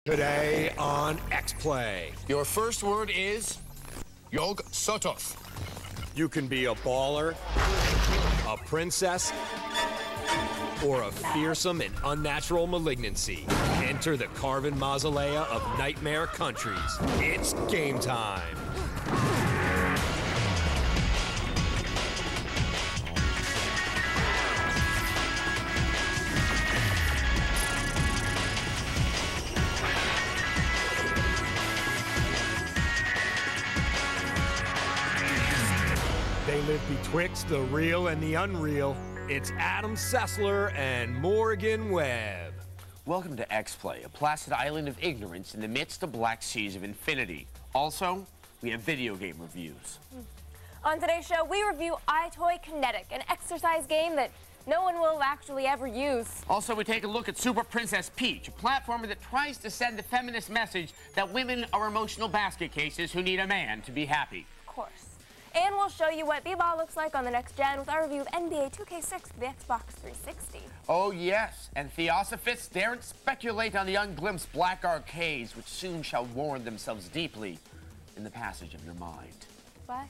Today on X-Play. Your first word is Yog Sothoth. You can be a baller, a princess, or a fearsome and unnatural malignancy. Enter the carven mausolea of nightmare countries. It's game time. They live betwixt the real and the unreal. It's Adam Sessler and Morgan Webb. Welcome to X-Play, a placid island of ignorance in the midst of black seas of infinity. Also, we have video game reviews. On today's show, we review iToy Kinetic, an exercise game that no one will actually ever use. Also, we take a look at Super Princess Peach, a platformer that tries to send the feminist message that women are emotional basket cases who need a man to be happy. Of course. And we'll show you what b-ball looks like on the next gen with our review of NBA 2K6 for the Xbox 360. Oh, yes, and Theosophists daren't speculate on the unglimpsed black arcades, which soon shall warn themselves deeply in the passage of your mind. What?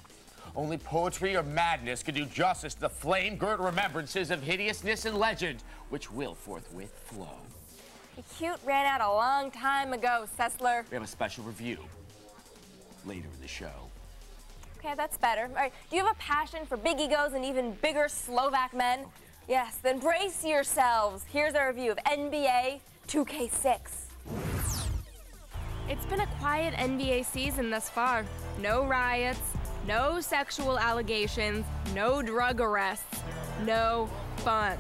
Only poetry or madness could do justice to the flame-girt remembrances of hideousness and legend, which will forthwith flow. The cute ran out a long time ago, Sessler. We have a special review later in the show. Okay, that's better. All right, do you have a passion for big egos and even bigger Slovak men? Yes, then brace yourselves. Here's our review of NBA 2K6. It's been a quiet NBA season thus far. No riots, no sexual allegations, no drug arrests, no fun.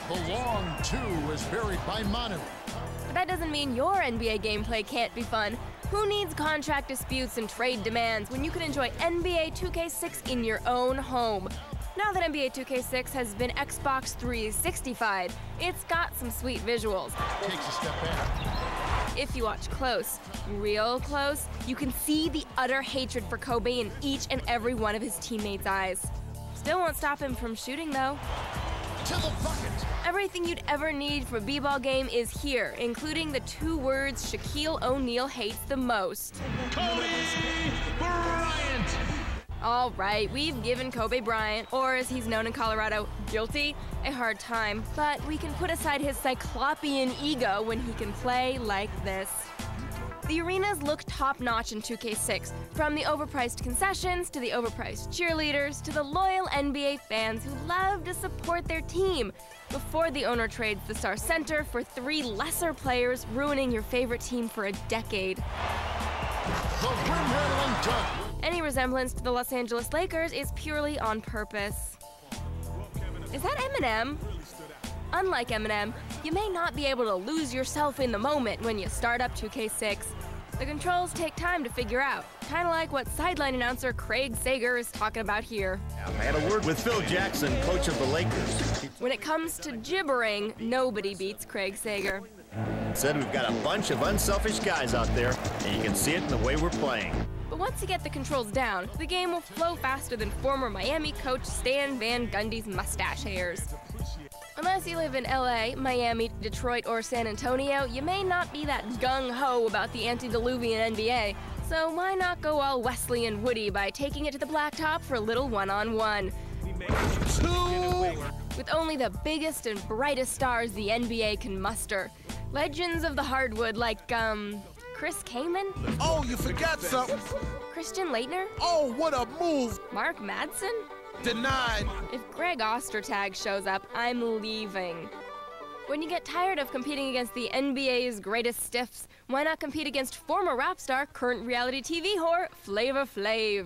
The long two is buried by Manu. But that doesn't mean your NBA gameplay can't be fun. Who needs contract disputes and trade demands when you can enjoy NBA 2K6 in your own home? Now that NBA 2K6 has been Xbox 360fied, it's got some sweet visuals. Takes a step back. If you watch close, real close, you can see the utter hatred for Kobe in each and every one of his teammates' eyes. Still won't stop him from shooting, though. To the bucket. Everything you'd ever need for a b-ball game is here, including the two words Shaquille O'Neal hates the most. Kobe Bryant. All right, we've given Kobe Bryant, or as he's known in Colorado, Guilty, a hard time, but we can put aside his cyclopean ego when he can play like this. The arenas look top-notch in 2K6, from the overpriced concessions to the overpriced cheerleaders to the loyal NBA fans who love to support their team before the owner trades the star center for 3 lesser players, ruining your favorite team for a decade. The rim-rattling dunk. Any resemblance to the Los Angeles Lakers is purely on purpose. Is that Eminem? Unlike Eminem, you may not be able to lose yourself in the moment when you start up 2K6. The controls take time to figure out, kind of like what sideline announcer Craig Sager is talking about here. I had a word with Phil Jackson, coach of the Lakers. When it comes to gibbering, nobody beats Craig Sager. Said we've got a bunch of unselfish guys out there, and you can see it in the way we're playing. But once you get the controls down, the game will flow faster than former Miami coach Stan Van Gundy's mustache hairs. Unless you live in LA, Miami, Detroit, or San Antonio, you may not be that gung-ho about the antediluvian NBA. So why not go all Wesley and Woody by taking it to the blacktop for a little one-on-one? With only the biggest and brightest stars the NBA can muster. Legends of the hardwood like, Chris Kaman? Oh, you forgot something. Christian Laettner? Oh, what a move. Mark Madsen? Denied. If Greg Ostertag shows up, I'm leaving. When you get tired of competing against the NBA's greatest stiffs, why not compete against former rap star, current reality TV whore, Flavor Flav?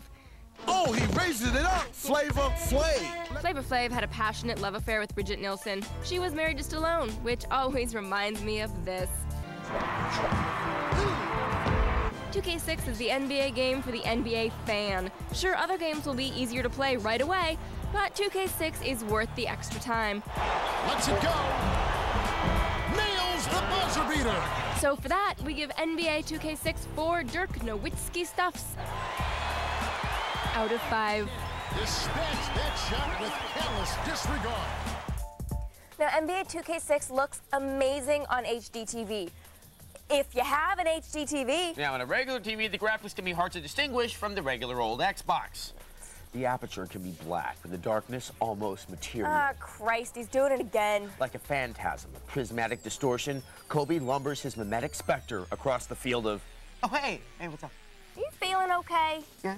Oh, he raises it up. Flavor Flav. Flavor Flav had a passionate love affair with Bridget Nielsen. She was married to Stallone, which always reminds me of this. 2K6 is the NBA game for the NBA fan. Sure, other games will be easier to play right away, but 2K6 is worth the extra time. Let's it go. Nails the buzzer beater. So for that, we give NBA 2K6 4 Dirk Nowitzki stuffs out of 5. Dispatch that shot with careless disregard. Now, NBA 2K6 looks amazing on HD TV. If you have an HD TV. Now, on a regular TV, the graphics can be hard to distinguish from the regular old Xbox. The aperture can be black, with the darkness almost material. Ah, Christ, he's doing it again. Like a phantasm of prismatic distortion, Kobe lumbers his mimetic specter across the field of... Oh, hey! Hey, what's up? Are you feeling okay? Yeah.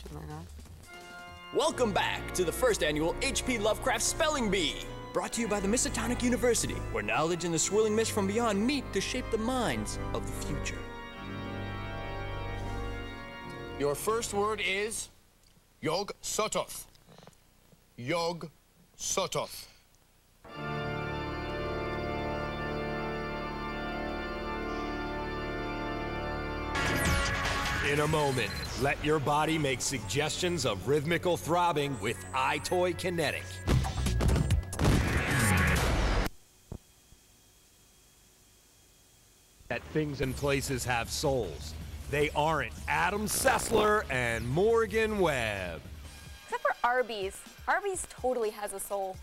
Should I not? Welcome back to the first annual H.P. Lovecraft Spelling Bee, brought to you by the Miskatonic University, where knowledge and the swirling mist from beyond meet to shape the minds of the future. Your first word is Yog Sothoth. Yog Sothoth. In a moment, let your body make suggestions of rhythmical throbbing with iToy Kinetic. That things and places have souls. They aren't Adam Sessler and Morgan Webb. Except for Arby's. Arby's totally has a soul.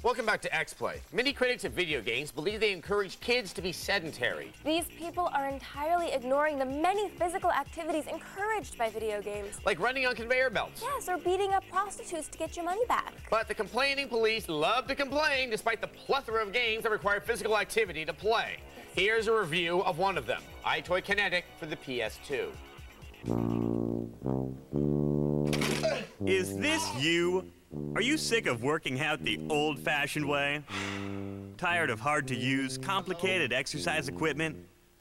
Welcome back to X-Play. Many critics of video games believe they encourage kids to be sedentary. These people are entirely ignoring the many physical activities encouraged by video games. Like running on conveyor belts. Yes, or beating up prostitutes to get your money back. But the complaining police love to complain despite the plethora of games that require physical activity to play. Here's a review of one of them, iToy Kinetic for the PS2. Is this you? Are you sick of working out the old-fashioned way? Tired of hard-to-use, complicated exercise equipment?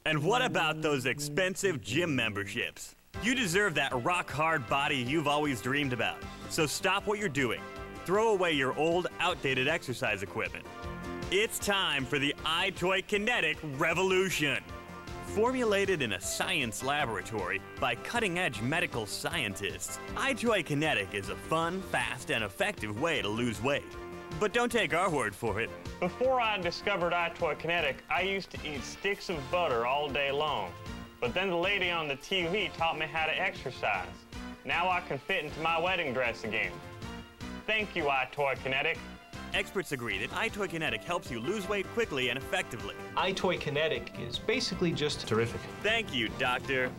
And what about those expensive gym memberships? You deserve that rock-hard body you've always dreamed about. So stop what you're doing. Throw away your old, outdated exercise equipment. It's time for the iToy Kinetic revolution. Formulated in a science laboratory by cutting-edge medical scientists, iToy Kinetic is a fun, fast, and effective way to lose weight. But don't take our word for it. Before I discovered iToy Kinetic, I used to eat sticks of butter all day long. But then the lady on the TV taught me how to exercise. Now I can fit into my wedding dress again. Thank you, iToy Kinetic. Experts agree that iToy Kinetic helps you lose weight quickly and effectively. iToy Kinetic is basically just terrific. Thank you, Doctor.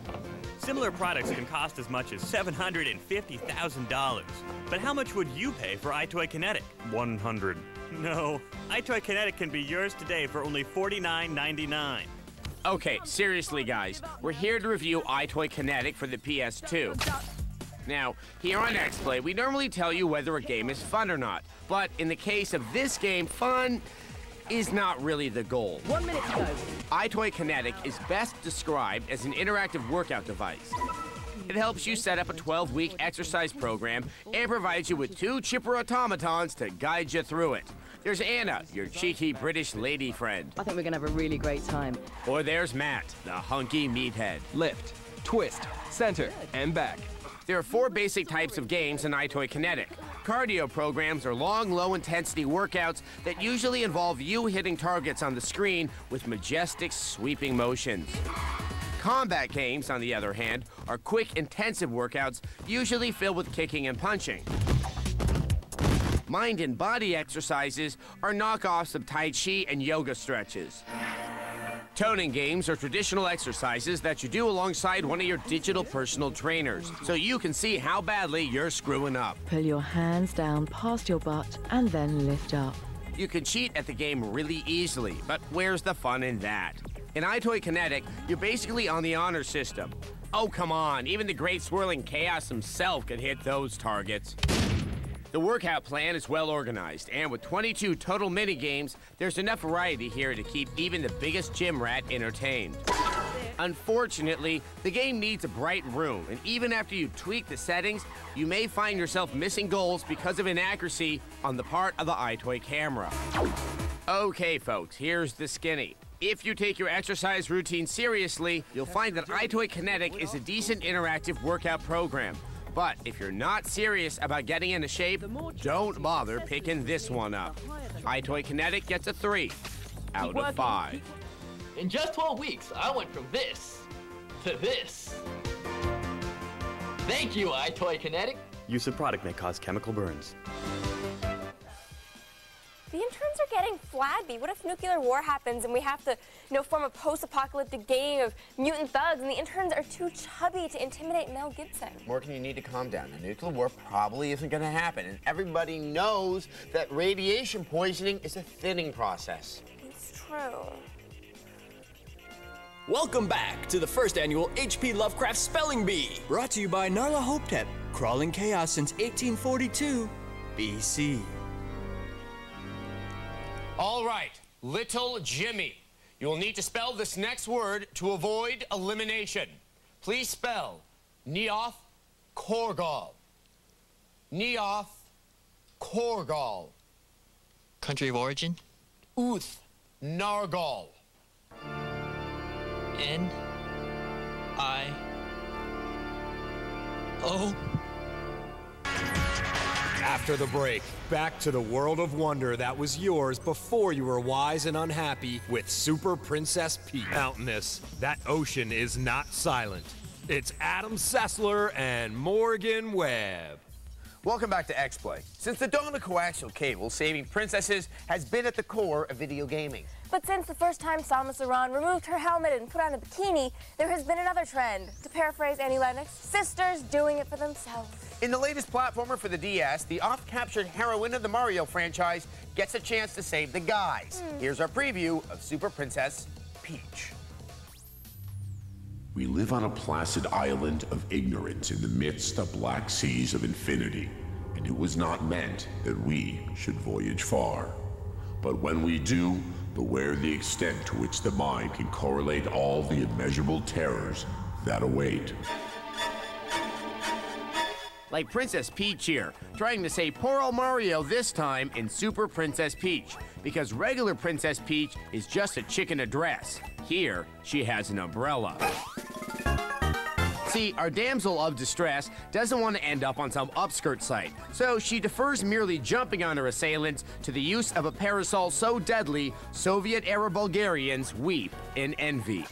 Similar products can cost as much as $750,000. But how much would you pay for iToy Kinetic? $100. No, iToy Kinetic can be yours today for only $49.99. Okay, seriously, guys. We're here to review iToy Kinetic for the PS2. Now, here on X-Play, we normally tell you whether a game is fun or not. But in the case of this game, fun is not really the goal. 1 minute to go. iToy Kinetic is best described as an interactive workout device. It helps you set up a 12-week exercise program and provides you with 2 chipper automatons to guide you through it. There's Anna, your cheeky British lady friend. I think we're gonna have a really great time. Or there's Matt, the hunky meathead. Lift, twist, center, and back. There are 4 basic types of games in iToy Kinetic. Cardio programs are long, low-intensity workouts that usually involve you hitting targets on the screen with majestic, sweeping motions. Combat games, on the other hand, are quick, intensive workouts, usually filled with kicking and punching. Mind and body exercises are knockoffs of Tai Chi and yoga stretches. Toning games are traditional exercises that you do alongside one of your digital personal trainers, so you can see how badly you're screwing up. Pull your hands down past your butt and then lift up. You can cheat at the game really easily, but where's the fun in that? In iToy Kinetic, you're basically on the honor system. Oh, come on, even the great swirling chaos himself could hit those targets. The workout plan is well organized, and with 22 total mini-games, there's enough variety here to keep even the biggest gym rat entertained. Unfortunately, the game needs a bright room, and even after you tweak the settings, you may find yourself missing goals because of inaccuracy on the part of the iToy camera. Okay, folks, here's the skinny. If you take your exercise routine seriously, you'll find that iToy Kinetic is a decent interactive workout program. But if you're not serious about getting into shape, don't bother picking this one up. iToy Kinetic gets a 3 out of 5. In just 12 weeks, I went from this to this. Thank you, iToy Kinetic. Use of product may cause chemical burns. The interns are getting flabby. What if nuclear war happens and we have to, form a post-apocalyptic gang of mutant thugs and the interns are too chubby to intimidate Mel Gibson? Morgan, you need to calm down. The nuclear war probably isn't going to happen, and everybody knows that radiation poisoning is a thinning process. It's true. Welcome back to the first annual H.P. Lovecraft Spelling Bee, brought to you by Nyarlathotep, crawling chaos since 1842 BC. All right, little Jimmy, you will need to spell this next word to avoid elimination. Please spell Neoth Korgal. Neoth Korgal. Country of origin? Uth Nargal. N-I-O. After the break, back to the world of wonder that was yours before you were wise and unhappy with Super Princess Peach. Mountainous, that ocean is not silent. It's Adam Sessler and Morgan Webb. Welcome back to X-Play. Since the dawn of coaxial cable, saving princesses has been at the core of video gaming. But since the first time Samus Aran removed her helmet and put on a bikini, there has been another trend. To paraphrase Annie Lennox, sisters doing it for themselves. In the latest platformer for the DS, the oft-captured heroine of the Mario franchise gets a chance to save the guys. Here's our preview of Super Princess Peach. We live on a placid island of ignorance in the midst of black seas of infinity, and it was not meant that we should voyage far. But when we do, beware the extent to which the mind can correlate all the immeasurable terrors that await. Like Princess Peach here, trying to save poor old Mario this time in Super Princess Peach, because regular Princess Peach is just a chick in a dress. Here, she has an umbrella. See, our damsel of distress doesn't want to end up on some upskirt site, so she defers merely jumping on her assailants to the use of a parasol so deadly, Soviet-era Bulgarians weep in envy.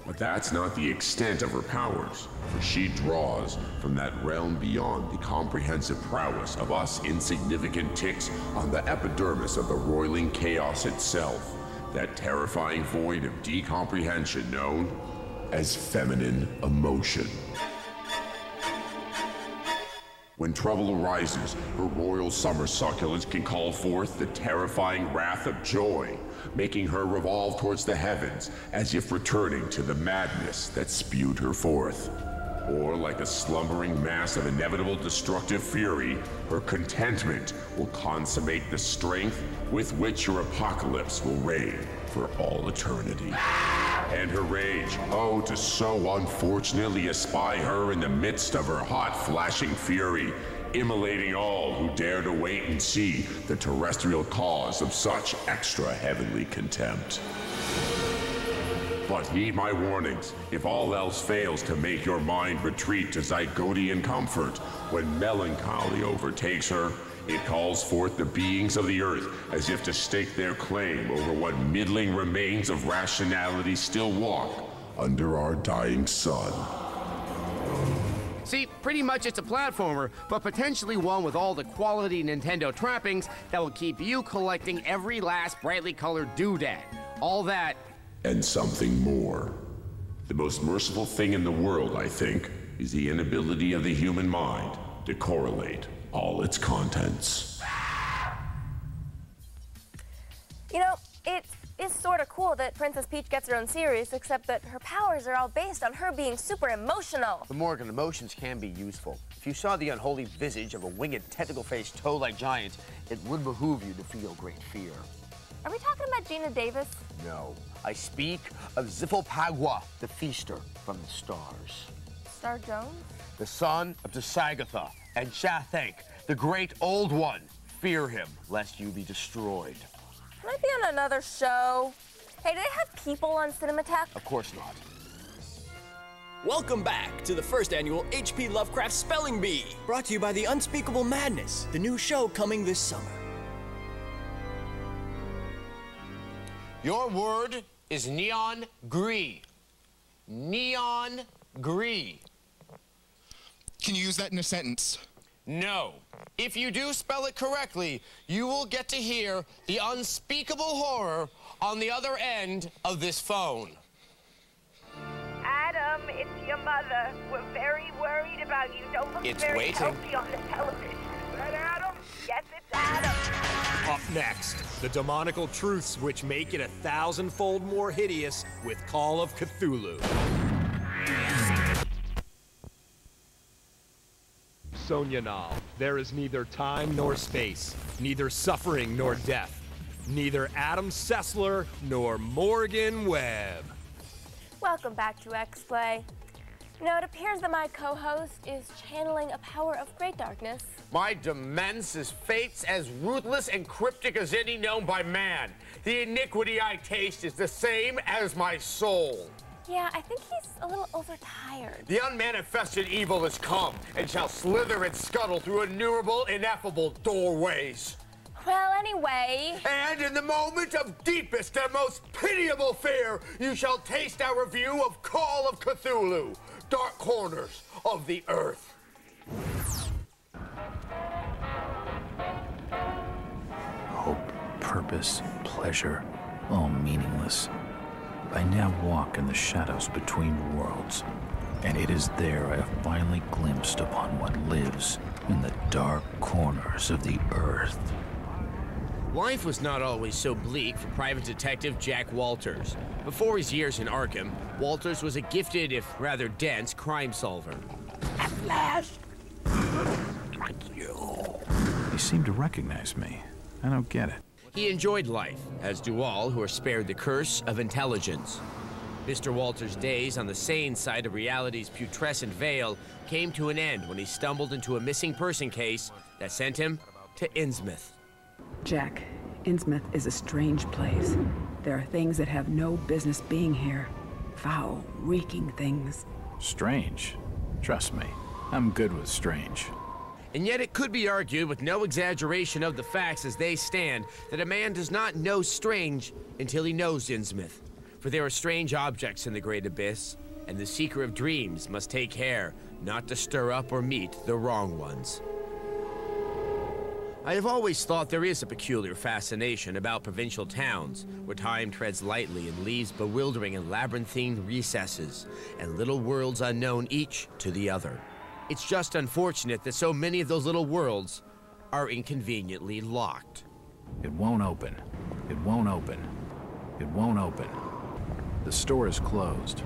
But that's not the extent of her powers, for she draws from that realm beyond the comprehensive prowess of us insignificant ticks on the epidermis of the roiling chaos itself, that terrifying void of decomprehension known as feminine emotion. When trouble arises, her royal summer succulence can call forth the terrifying wrath of joy, making her revolve towards the heavens as if returning to the madness that spewed her forth. Or like a slumbering mass of inevitable destructive fury, her contentment will consummate the strength with which your apocalypse will reign for all eternity. And her rage, oh, to so unfortunately espy her in the midst of her hot flashing fury, immolating all who dare to wait and see the terrestrial cause of such extra heavenly contempt. But heed my warnings. If all else fails to make your mind retreat to Zygotian comfort, when melancholy overtakes her, it calls forth the beings of the earth as if to stake their claim over what middling remains of rationality still walk under our dying sun. See, pretty much it's a platformer, but potentially one with all the quality Nintendo trappings that will keep you collecting every last brightly colored doodad. All that... and something more. The most merciful thing in the world, I think, is the inability of the human mind to correlate all its contents. You know, it is sort of cool that Princess Peach gets her own series, except that her powers are all based on her being super emotional. But Morgan, emotions can be useful. If you saw the unholy visage of a winged, tentacle-faced toe-like giant, it would behoove you to feel great fear. Are we talking about Gina Davis? No, I speak of Xiphilpagua, the feaster from the stars. Star Jones? The son of Tsagatha and Shathank, the great old one. Fear him, lest you be destroyed. Can I be on another show? Hey, do they have people on Cinematech? Of course not. Welcome back to the first annual H.P. Lovecraft Spelling Bee, brought to you by The Unspeakable Madness, the new show coming this summer. Your word is neon gris. Neon gris. Can you use that in a sentence? No. If you do spell it correctly, you will get to hear the unspeakable horror on the other end of this phone. Adam, it's your mother. We're very worried about you. Don't look It's very waiting. healthy on the television. Is that Adam? Yes, it's Adam. Up next, the demonical truths which make it 1,000-fold more hideous with Call of Cthulhu. Sonia Nal, there is neither time nor space, neither suffering nor death, neither Adam Sessler nor Morgan Webb. Welcome back to X-Play. You know, it appears that my co-host is channeling a power of great darkness. My demence is fates as ruthless and cryptic as any known by man. The iniquity I taste is the same as my soul. Yeah, I think he's a little overtired. The unmanifested evil has come and shall slither and scuttle through innumerable, ineffable doorways. Well, anyway... And in the moment of deepest and most pitiable fear, you shall taste our review of Call of Cthulhu, Dark Corners of the Earth. Hope, purpose, pleasure, all meaningless. I now walk in the shadows between worlds, and it is there I have finally glimpsed upon what lives in the dark corners of the earth. Life was not always so bleak for private detective Jack Walters. Before his years in Arkham, Walters was a gifted, if rather dense, crime solver. At last! They seem to recognize me. I don't get it. He enjoyed life, as do all who are spared the curse of intelligence. Mr. Walters' days on the sane side of reality's putrescent veil came to an end when he stumbled into a missing person case that sent him to Innsmouth. Jack, Innsmouth is a strange place. There are things that have no business being here. Foul, reeking things. Strange. Trust me, I'm good with strange. And yet it could be argued with no exaggeration of the facts as they stand that a man does not know strange until he knows Innsmouth. For there are strange objects in the great abyss, and the seeker of dreams must take care not to stir up or meet the wrong ones. I have always thought there is a peculiar fascination about provincial towns, where time treads lightly and leaves bewildering and labyrinthine recesses, and little worlds unknown each to the other. It's just unfortunate that so many of those little worlds are inconveniently locked. It won't open. It won't open. It won't open. The store is closed.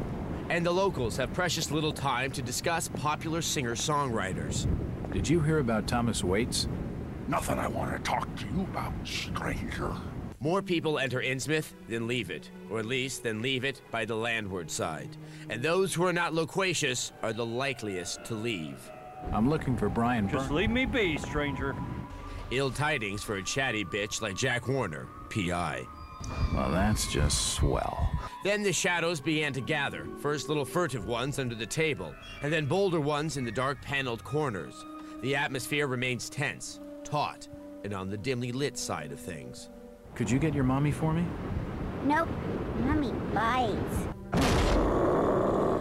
And the locals have precious little time to discuss popular singer-songwriters. Did you hear about Thomas Waits? Nothing I want to talk to you about, stranger. More people enter Innsmouth than leave it, or at least than leave it by the landward side. And those who are not loquacious are the likeliest to leave. I'm looking for Brian Just leave me be, stranger. Ill tidings for a chatty bitch like Jack Warner, P.I. Well, that's just swell. Then the shadows began to gather, first little furtive ones under the table, and then bolder ones in the dark paneled corners. The atmosphere remains tense, taut, and on the dimly lit side of things. Could you get your mommy for me? Nope. Mommy bites.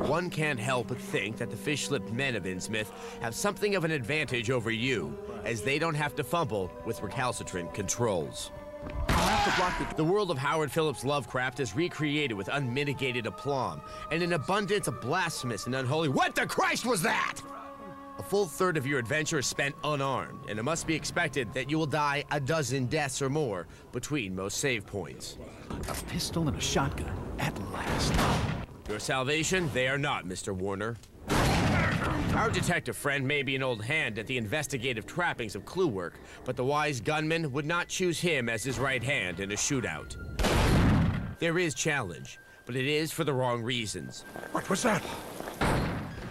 One can't help but think that the fish-lipped men of Innsmouth have something of an advantage over you, as they don't have to fumble with recalcitrant controls. The world of Howard Phillips Lovecraft is recreated with unmitigated aplomb and an abundance of blasphemous and unholy "What the Christ was that?" A full third of your adventure is spent unarmed, and it must be expected that you will die a dozen deaths or more between most save points. A pistol and a shotgun, at last. Your salvation, they are not, Mr. Warner. Our detective friend may be an old hand at the investigative trappings of clue work, but the wise gunman would not choose him as his right hand in a shootout. There is challenge, but it is for the wrong reasons. What was that?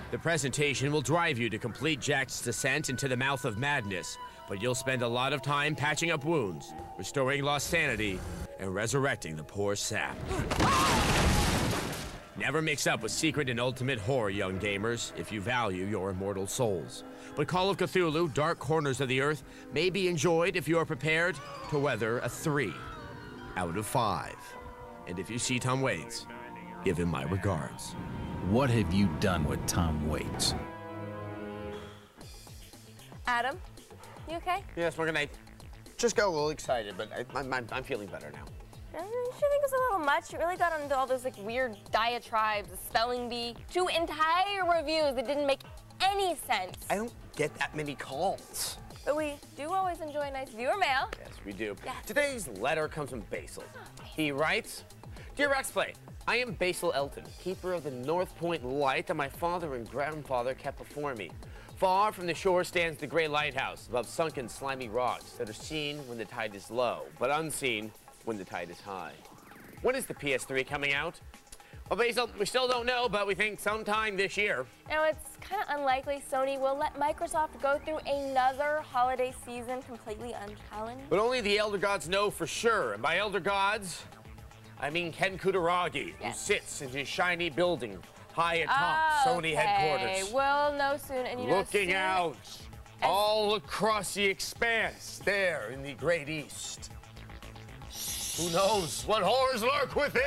The presentation will drive you to complete Jack's descent into the mouth of madness, but you'll spend a lot of time patching up wounds, restoring lost sanity, and resurrecting the poor sap. Never mix up with secret and ultimate horror, young gamers, if you value your immortal souls. But Call of Cthulhu, Dark Corners of the Earth, may be enjoyed if you are prepared to weather a 3 out of 5. And if you see Tom Waits, give him my regards. What have you done with Tom Waits? Adam, you okay? Yes, we're gonna just got a little excited, but I'm feeling better now. I sure think it was a little much. You really got into all those like weird diatribes, the spelling bee, 2 entire reviews that didn't make any sense. I don't get that many calls. But we do always enjoy nice viewer mail. Yes, we do. Yes. Today's letter comes from Basil. He writes, Dear Rex Play, I am Basil Elton, keeper of the North Point light that my father and grandfather kept before me. Far from the shore stands the gray lighthouse above sunken slimy rocks that are seen when the tide is low, but unseen when the tide is high. When is the PS3 coming out? Well, Basil, we still don't know, but we think sometime this year. Now, it's kind of unlikely Sony will let Microsoft go through another holiday season completely unchallenged. But only the Elder Gods know for sure. And by Elder Gods, I mean Ken Kutaragi, who sits in his shiny building high atop Sony headquarters. We'll know soon. And you looking know, out all across the expanse there in the Great East. Who knows what horrors lurk within?